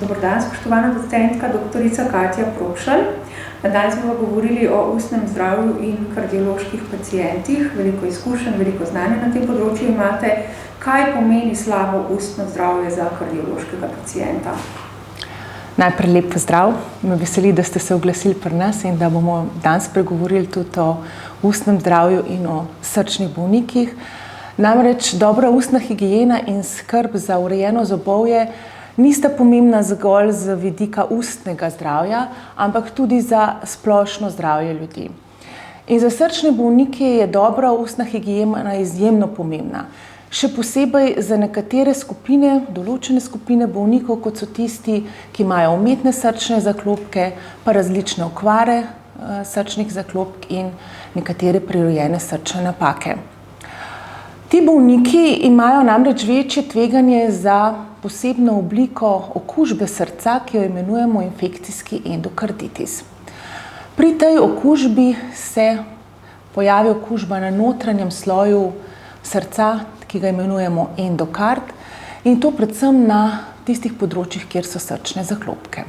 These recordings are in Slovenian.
Dober dan, spoštovana docentka, doktorica Katja Propšelj. Danes bomo govorili o ustnem zdravju in kardioloških pacientih. Veliko izkušenj, veliko znanja na tem področju imate. Kaj pomeni slabo ustno zdravje za kardiološkega pacienta? Najprej lep pozdrav. Me veseli, da ste se oglasili pri nas in da bomo danes pregovorili tudi o ustnem zdravju in o srčnih bolnikih. Namreč dobra ustna higiena in skrb za urejeno zobovje nista pomembna zgolj z vidika ustnega zdravja, ampak tudi za splošno zdravje ljudi. In za srčne bolnike je dobra ustna higiena izjemno pomembna. Še posebej za nekatere skupine, določene skupine bolnikov, kot so tisti, ki imajo umetne srčne zaklopke, pa različne okvare srčnih zaklopk in nekatere prirojene srčne napake. Ti bolniki imajo namreč večje tveganje za posebno obliko okužbe srca, ki jo imenujemo infekcijski endokarditis. Pri tej okužbi se pojavi okužba na notranjem sloju srca, ki ga imenujemo endokard, in to predvsem na tistih področjih, kjer so srčne zaklopke.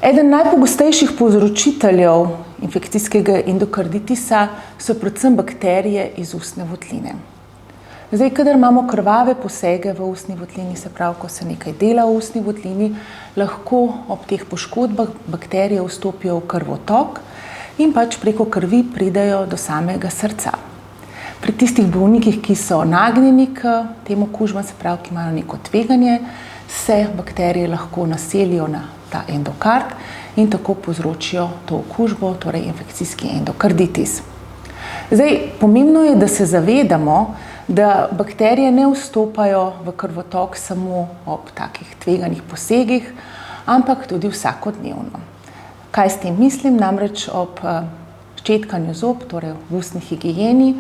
Eden najpogostejših povzročiteljev infekcijskega endokarditisa so predvsem bakterije iz ustne votline. Zdaj, kadar imamo krvave posege v ustni votlini, se pravi, ko se nekaj dela v ustni votlini, lahko ob teh poškodbah bakterije vstopijo v krvotok in pač preko krvi pridejo do samega srca. Pri tistih bolnikih, ki so nagnjeni k tem okužbam, se pravi, ki imajo neko tveganje, se bakterije lahko naselijo na ta endokard in tako povzročijo to okužbo, torej infekcijski endokarditis. Zdaj, pomembno je, da se zavedamo, da bakterije ne vstopajo v krvotok samo ob takih tveganih posegih, ampak tudi vsakodnevno. Kaj s tem mislim? Namreč ob ščetkanju zob, torej v ustni higieni,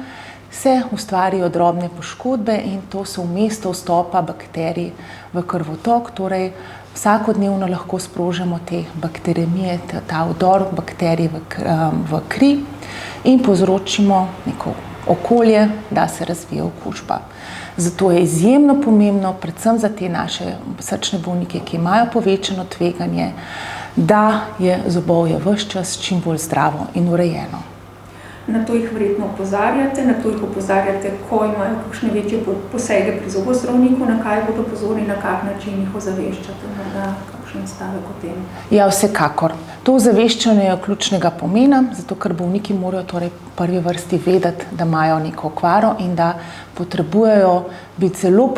se ustvarijo drobne poškodbe in to so vmesto vstopa bakterij v krvotok, torej vsakodnevno lahko sprožamo te bakteremije, ta vdor bakterij v kri in povzročimo neko okolje, da se razvije okužba. Zato je izjemno pomembno, predvsem za te naše srčne bolnike, ki imajo povečano tveganje, da je zobovje ves čas čim bolj zdravo in urejeno. Na to jih verjetno opozarjate, ko imajo kakšne večje posege pri zobozdravniku, na kaj bodo pozorni, na kak način jih ozaveščate, morda kakšen stavek o tem? Ja, vsekakor. To ozaveščanje je ključnega pomena, zato ker bolniki morajo torej v prvi vrsti vedeti, da imajo neko okvaro in da potrebujejo biti zelo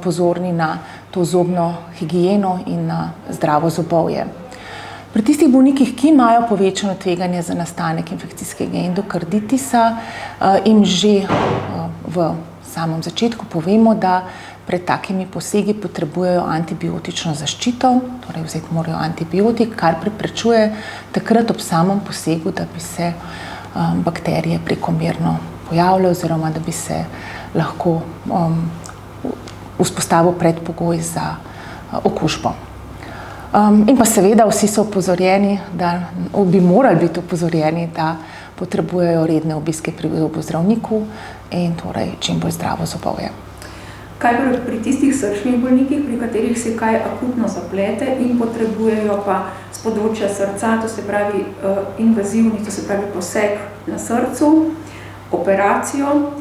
pozorni na to zobno higieno in na zdravo zobovje. Pri tistih bolnikih, ki imajo povečano tveganje za nastanek infekcijskega endokarditisa, jim že v samem začetku povemo, da pred takimi posegi potrebujejo antibiotično zaščito, torej vzeti morajo antibiotik, kar preprečuje takrat ob samem posegu, da bi se bakterije prekomerno pojavile oziroma da bi se lahko vzpostavil predpogoj za okužbo. In pa seveda vsi so opozorjeni, da bi morali biti opozorjeni, da potrebujejo redne obiske pri zobozdravniku in torej čim bolj zdravo zobovje. Kaj pri tistih srčnih bolnikih, pri katerih se kaj akutno zaplete in potrebujejo pa s področja srca, to se pravi invazivni, to se pravi poseg na srcu, operacijo,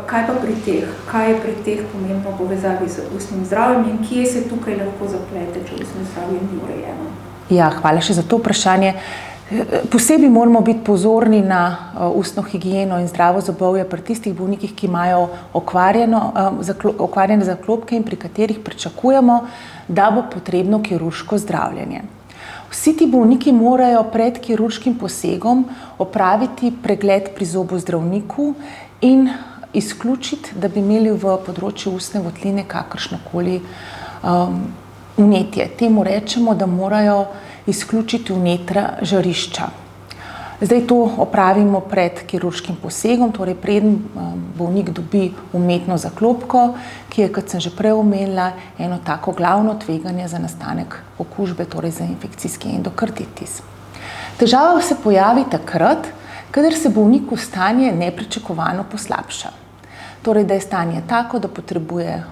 kaj pa pri teh? Kaj je pri teh pomembno v povezavi z ustnim zdravjem in kje se tukaj lahko zaplete, če ustno zdravje ni urejeno? Ja, hvala še za to vprašanje. Posebej moramo biti pozorni na ustno higieno in zdravo zobovje pri tistih bolnikih, ki imajo okvarjene zaklopke in pri katerih pričakujemo, da bo potrebno kirurško zdravljenje. Vsi ti bolniki morajo pred kirurškim posegom opraviti pregled pri zobozdravniku in izključiti, da bi imeli v področju ustne votline kakršnokoli vnetje. Temu rečemo, da morajo izključiti vnetna žarišča. Zdaj to opravimo pred kirurškim posegom, torej preden bolnik dobi umetno zaklopko, ki je, kot sem že prej omenila, eno tako glavno tveganje za nastanek okužbe, torej za infekcijski endokarditis. Težava se pojavi takrat, kadar se bolniku stanje nepričakovano poslabša. torej da je stanje tako, da potrebuje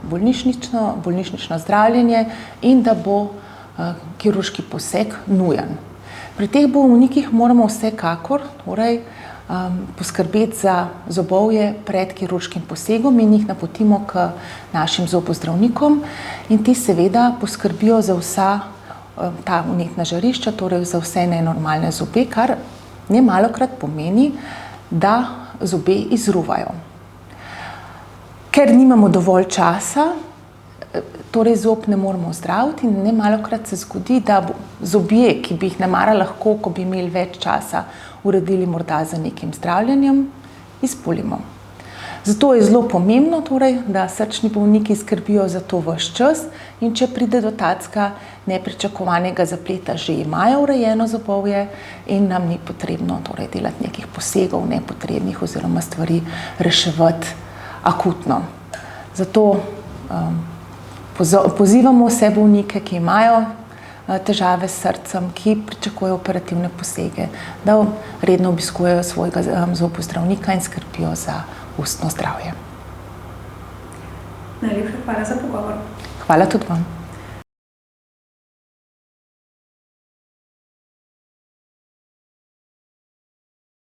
bolnišnično zdravljenje in da bo kirurški poseg nujen. Pri teh bolnikih moramo vsekakor poskrbeti za zobovje pred kirurškim posegom in jih napotimo k našim zobozdravnikom in ti seveda poskrbijo za vsa ta vnetna žarišča, torej za vse nenormalne zobe, kar nemalokrat pomeni, da zobe izruvajo. Ker nimamo dovolj časa, torej zob ne moremo ozdraviti in nemalokrat se zgodi, da zobje, ki bi jih nemara lahko, ko bi imeli več časa, uredili morda z nekim zdravljenjem, izpulimo. Zato je zelo pomembno, da srčni bolniki skrbijo za to ves čas in če pride do takega nepričakovanega zapleta, že imajo urejeno zobovje in nam ni potrebno delati nekih posegov nepotrebnih oziroma stvari reševati akutno. Zato pozivamo vse bolnike, ki imajo težave s srcem, ki pričakujejo operativne posege, da redno obiskujejo svojega zobozdravnika in skrbijo za ustno zdravje. Najlepša hvala za pogovor. Hvala tudi vam.